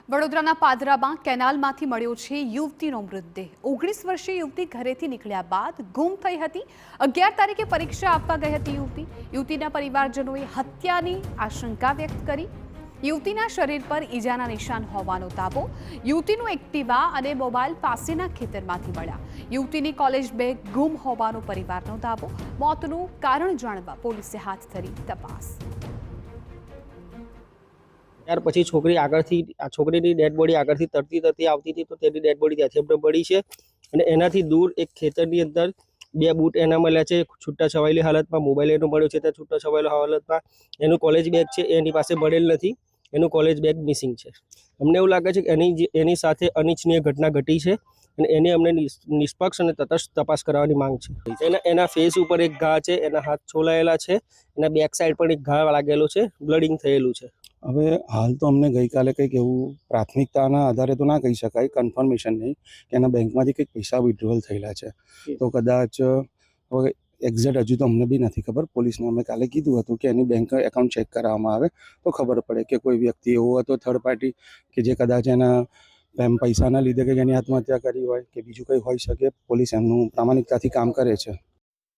વડોદરાના પાદરામાં કેનાલમાંથી મળ્યો છે યુવતીનો મૃતદેહ। 19 વર્ષીય યુવતી ઘરેથી નીકળ્યા બાદ ગુમ થઈ હતી। 11 તારીખે પરીક્ષા આપવા ગઈ હતી યુવતી। યુવતીના પરિવારજનોએ હત્યાની આશંકા વ્યક્ત કરી। યુવતીના શરીર પર ઈજાના નિશાન હોવાનો દાવો। યુવતીનું એક્ટિવા અને મોબાઈલ પાસેના ખેતરમાંથી મળ્યા। યુવતીની કોલેજ બેગ ગુમ હોવાનો પરિવારનો દાવો। મોતનું કારણ જાણવા પોલીસે હાથ ધરી તપાસ। ત્યાર પછી છોકરીની ડેડ બોડી આગળથી તરતી આવતી હતી, તો તેની ડેડ બોડી ત્યાંથી અમને મળી છે। અને એનાથી દૂર એક ખેતરની અંદર 2 બૂટ એના મળ્યા છે છૂટા છવાયેલી હાલતમાં। મોબાઈલ એનો મળ્યો છે ત્યાં છૂટા છવાયેલી હાલતમાં। એનું કોલેજ બેગ છે એની પાસે મળેલ નથી, એનું કોલેજ બેગ મિસિંગ છે। અમને એવું લાગે છે કે એની સાથે અનિચ્છનીય ઘટના ઘટી છે અને એની અમને નિષ્પક્ષ અને તટસ્થ તપાસ કરવાની માંગ છે। એના ફેસ ઉપર એક ઘા છે, એના હાથ છોલાયેલા છે, એના બેક સાઈડ પણ એક ઘા લાગેલો છે, બ્લડિંગ થયેલું છે। હવે હાલ તો અમને ગઈકાલે કંઈક એવું પ્રાથમિકતાના આધારે તો ના કહી શકાય, કન્ફર્મેશન નહીં કે એના બેંકમાંથી કંઈક પૈસા વિડ્રોવલ થયેલા છે। તો કદાચ હવે એક્ઝેક્ટ હજુ તો અમને બી નથી ખબર। પોલીસને અમે કાલે કીધું હતું કે એની બેંક એકાઉન્ટ ચેક કરાવવામાં આવે તો ખબર પડે કે કોઈ વ્યક્તિ એવો હતો થર્ડ પાર્ટી કે જે કદાચ એના પૈસાના લીધે કે જેની આત્મહત્યા કરી હોય કે બીજું કંઈ હોઈ શકે। પોલીસ એમનું પ્રામાણિકતાથી કામ કરે છે।